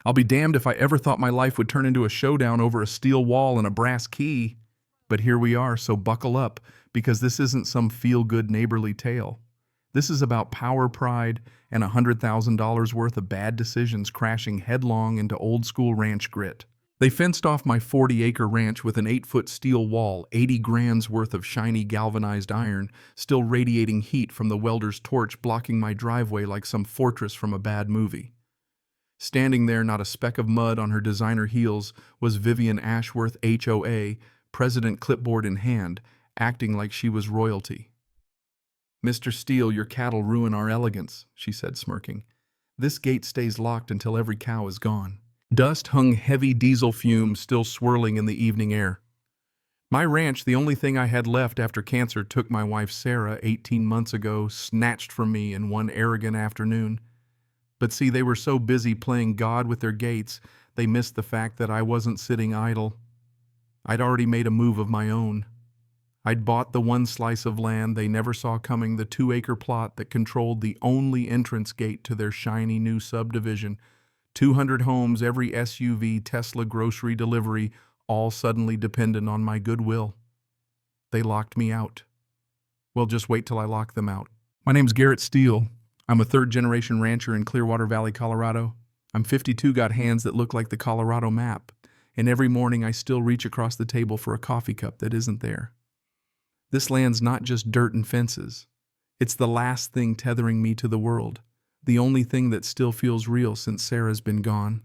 I'll be damned if I ever thought my life would turn into a showdown over a steel wall and a brass key. But here we are, so buckle up, because this isn't some feel-good neighborly tale. This is about power, pride, and $100,000 worth of bad decisions crashing headlong into old-school ranch grit. They fenced off my 40-acre ranch with an 8-foot steel wall, 80 grand's worth of shiny galvanized iron, still radiating heat from the welder's torch blocking my driveway like some fortress from a bad movie. Standing there, not a speck of mud on her designer heels, was Vivian Ashworth, HOA, president clipboard in hand, acting like she was royalty. "Mr. Steele, your cattle ruin our elegance," she said, smirking. "This gate stays locked until every cow is gone." Dust hung heavy diesel fumes still swirling in the evening air. My ranch, the only thing I had left after cancer took my wife Sarah 18 months ago, snatched from me in one arrogant afternoon. But see, they were so busy playing God with their gates, they missed the fact that I wasn't sitting idle. I'd already made a move of my own. I'd bought the one slice of land they never saw coming, the 2-acre plot that controlled the only entrance gate to their shiny new subdivision. 200 homes, every SUV, Tesla grocery delivery, all suddenly dependent on my goodwill. They locked me out. Well, just wait till I lock them out. My name's Garrett Steele. I'm a third-generation rancher in Clearwater Valley, Colorado. I'm 52, got hands that look like the Colorado map, and every morning I still reach across the table for a coffee cup that isn't there. This land's not just dirt and fences. It's the last thing tethering me to the world. The only thing that still feels real since Sarah's been gone.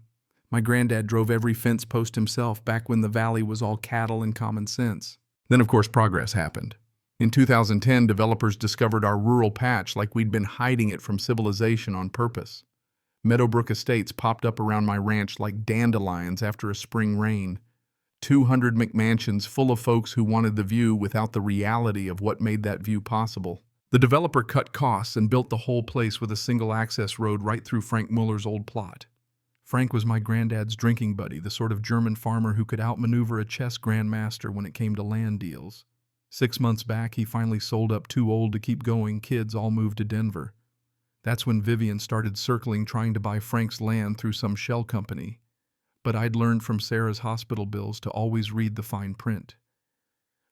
My granddad drove every fence post himself back when the valley was all cattle and common sense. Then, of course, progress happened. In 2010, developers discovered our rural patch like we'd been hiding it from civilization on purpose. Meadowbrook Estates popped up around my ranch like dandelions after a spring rain. 200 McMansions full of folks who wanted the view without the reality of what made that view possible. The developer cut costs and built the whole place with a single access road right through Frank Muller's old plot. Frank was my granddad's drinking buddy, the sort of German farmer who could outmaneuver a chess grandmaster when it came to land deals. 6 months back, he finally sold up too old to keep going. Kids all moved to Denver. That's when Vivian started circling trying to buy Frank's land through some shell company. But I'd learned from Sarah's hospital bills to always read the fine print.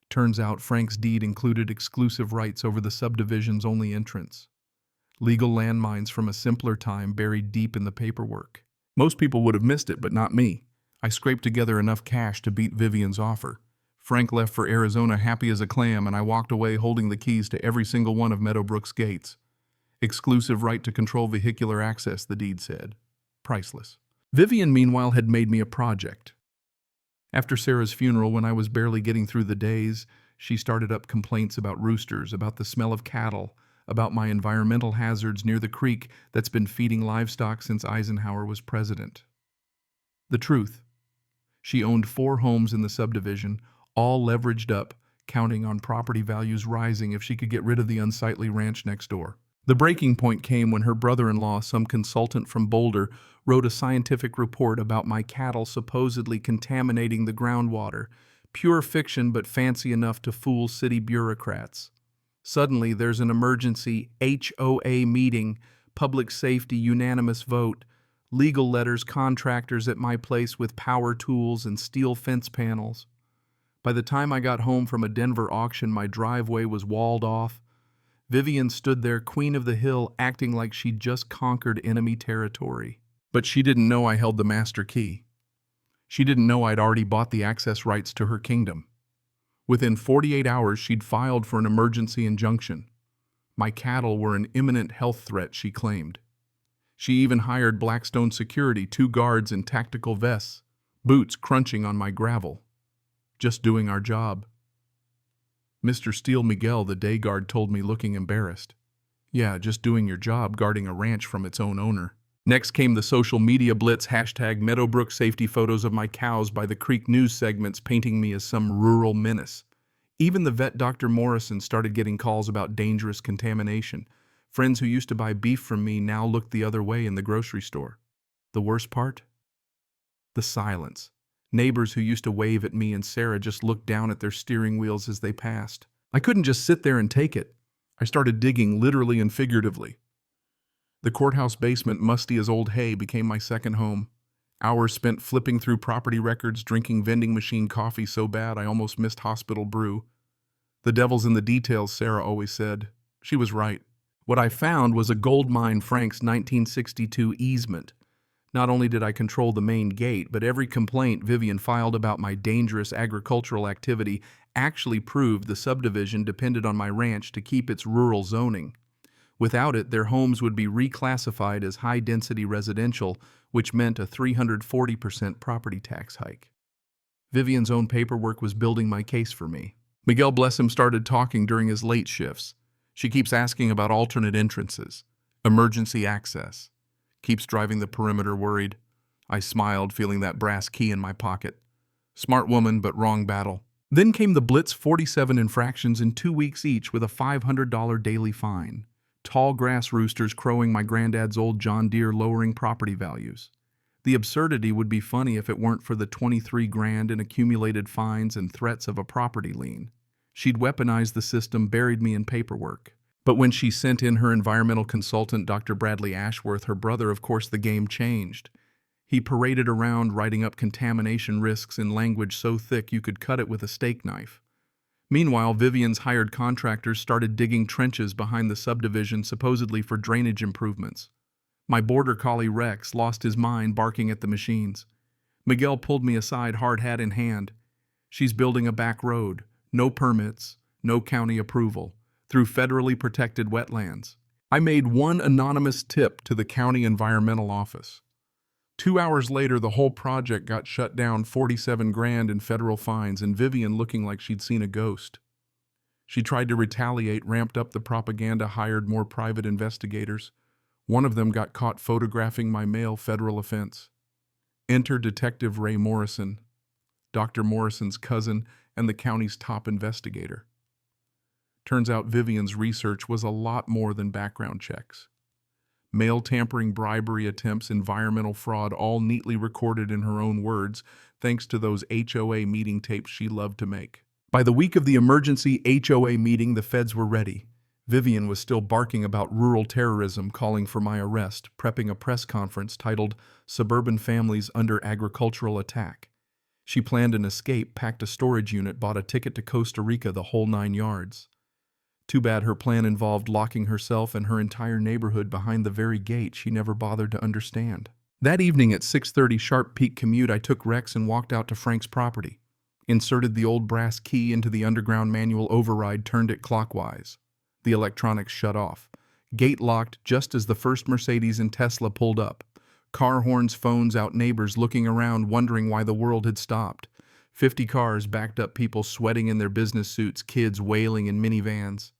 Turns out Frank's deed included exclusive rights over the subdivision's only entrance. Legal landmines from a simpler time buried deep in the paperwork. Most people would have missed it, but not me. I scraped together enough cash to beat Vivian's offer. Frank left for Arizona happy as a clam, and I walked away holding the keys to every single one of Meadowbrook's gates. Exclusive right to control vehicular access, the deed said. Priceless. Vivian, meanwhile, had made me a project. After Sarah's funeral, when I was barely getting through the days, she started up complaints about roosters, about the smell of cattle, about my environmental hazards near the creek that's been feeding livestock since Eisenhower was president. The truth. She owned 4 homes in the subdivision, all leveraged up, counting on property values rising if she could get rid of the unsightly ranch next door. The breaking point came when her brother-in-law, some consultant from Boulder, wrote a scientific report about my cattle supposedly contaminating the groundwater. Pure fiction, but fancy enough to fool city bureaucrats. Suddenly, there's an emergency HOA meeting, public safety unanimous vote, legal letters, contractors at my place with power tools and steel fence panels. By the time I got home from a Denver auction, my driveway was walled off. Vivian stood there, queen of the hill, acting like she'd just conquered enemy territory. But she didn't know I held the master key. She didn't know I'd already bought the access rights to her kingdom. Within 48 hours, she'd filed for an emergency injunction. My cattle were an imminent health threat, she claimed. She even hired Blackstone security, 2 guards in tactical vests, boots crunching on my gravel. Just doing our job. Mr. Steele Miguel, the day guard, told me, looking embarrassed. Yeah, just doing your job, guarding a ranch from its own owner. Next came the social media blitz, #Meadowbrook safety photos of my cows by the creek news segments painting me as some rural menace. Even the vet Dr. Morrison started getting calls about dangerous contamination. Friends who used to buy beef from me now looked the other way in the grocery store. The worst part? The silence. Neighbors who used to wave at me and Sarah just looked down at their steering wheels as they passed. I couldn't just sit there and take it. I started digging, literally and figuratively. The courthouse basement, musty as old hay, became my second home. Hours spent flipping through property records, drinking vending machine coffee so bad I almost missed hospital brew. The devil's in the details, Sarah always said. She was right. What I found was a gold mine Frank's 1962 easement. Not only did I control the main gate, but every complaint Vivian filed about my dangerous agricultural activity actually proved the subdivision depended on my ranch to keep its rural zoning. Without it, their homes would be reclassified as high-density residential, which meant a 340% property tax hike. Vivian's own paperwork was building my case for me. Miguel, bless him, started talking during his late shifts. She keeps asking about alternate entrances, emergency access. Keeps driving the perimeter worried. I smiled, feeling that brass key in my pocket. Smart woman, but wrong battle. Then came the Blitz 47 infractions in 2 weeks each with a $500 daily fine. Tall grass roosters crowing my granddad's old John Deere, lowering property values. The absurdity would be funny if it weren't for the 23 grand in accumulated fines and threats of a property lien. She'd weaponized the system, buried me in paperwork. But when she sent in her environmental consultant, Dr. Bradley Ashworth, her brother, of course the game changed. He paraded around writing up contamination risks in language so thick you could cut it with a steak knife. Meanwhile, Vivian's hired contractors started digging trenches behind the subdivision, supposedly for drainage improvements. My border collie Rex lost his mind barking at the machines. Miguel pulled me aside, hard hat in hand. She's building a back road, no permits, no county approval, through federally protected wetlands. I made one anonymous tip to the county environmental office. 2 hours later, the whole project got shut down, 47 grand in federal fines, and Vivian looking like she'd seen a ghost. She tried to retaliate, ramped up the propaganda, hired more private investigators. One of them got caught photographing my male federal offense. Enter Detective Ray Morrison, Dr. Morrison's cousin and the county's top investigator. Turns out Vivian's research was a lot more than background checks. Mail tampering, bribery attempts, environmental fraud, all neatly recorded in her own words, thanks to those HOA meeting tapes she loved to make. By the week of the emergency HOA meeting, the feds were ready. Vivian was still barking about rural terrorism, calling for my arrest, prepping a press conference titled "Suburban Families Under Agricultural Attack." She planned an escape, packed a storage unit, bought a ticket to Costa Rica, the whole 9 yards. Too bad her plan involved locking herself and her entire neighborhood behind the very gate she never bothered to understand. That evening at 6:30 sharp peak commute, I took Rex and walked out to Frank's property. Inserted the old brass key into the underground manual override, turned it clockwise. The electronics shut off. Gate locked just as the first Mercedes and Tesla pulled up. Car horns, phones out, neighbors looking around, wondering why the world had stopped. 50 cars backed up, people sweating in their business suits, kids wailing in minivans.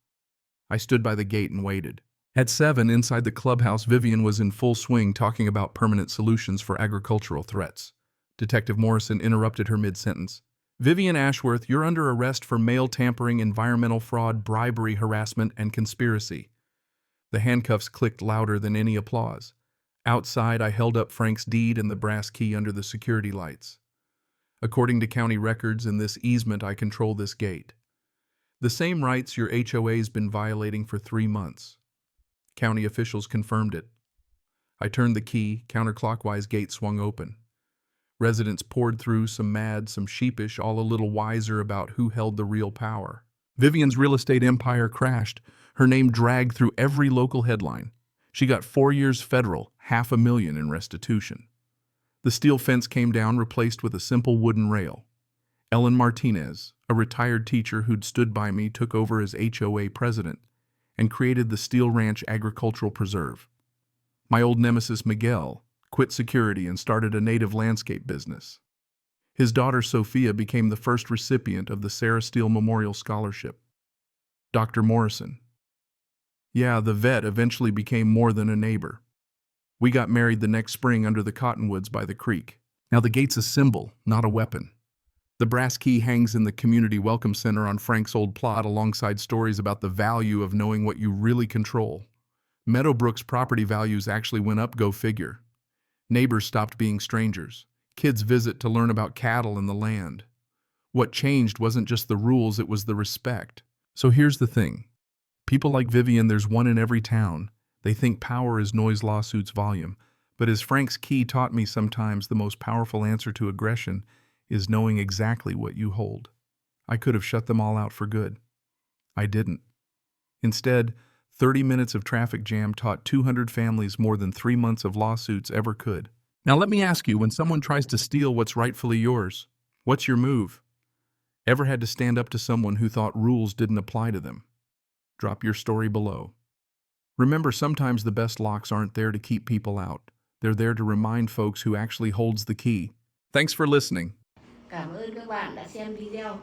I stood by the gate and waited. At 7, inside the clubhouse, Vivian was in full swing talking about permanent solutions for agricultural threats. Detective Morrison interrupted her mid-sentence. "Vivian Ashworth, you're under arrest for mail tampering, environmental fraud, bribery, harassment, and conspiracy." The handcuffs clicked louder than any applause. Outside, I held up Frank's deed and the brass key under the security lights. "According to county records, in this easement, I control this gate. The same rights your HOA's been violating for 3 months. County officials confirmed it." I turned the key, counterclockwise, gate swung open. Residents poured through, some mad, some sheepish, all a little wiser about who held the real power. Vivian's real estate empire crashed, her name dragged through every local headline. She got 4 years federal, $500,000 in restitution. The steel fence came down, replaced with a simple wooden rail. Ellen Martinez, a retired teacher who'd stood by me, took over as HOA president and created the Steel Ranch Agricultural Preserve. My old nemesis Miguel quit security and started a native landscape business. His daughter Sophia became the first recipient of the Sarah Steele Memorial Scholarship. Dr. Morrison. Yeah, the vet eventually became more than a neighbor. We got married the next spring under the cottonwoods by the creek. Now the gate's a symbol, not a weapon. The brass key hangs in the Community Welcome Center on Frank's old plot alongside stories about the value of knowing what you really control. Meadowbrook's property values actually went up, go figure. Neighbors stopped being strangers. Kids visit to learn about cattle and the land. What changed wasn't just the rules, it was the respect. So here's the thing. People like Vivian, there's one in every town. They think power is noise, lawsuits, volume. But as Frank's key taught me, sometimes the most powerful answer to aggression is knowing exactly what you hold. I could have shut them all out for good. I didn't. Instead, 30 minutes of traffic jam taught 200 families more than 3 months of lawsuits ever could. Now let me ask you, when someone tries to steal what's rightfully yours, what's your move? Ever had to stand up to someone who thought rules didn't apply to them? Drop your story below. Remember, sometimes the best locks aren't there to keep people out. They're there to remind folks who actually holds the key. Thanks for listening. Cảm ơn các bạn đã xem video.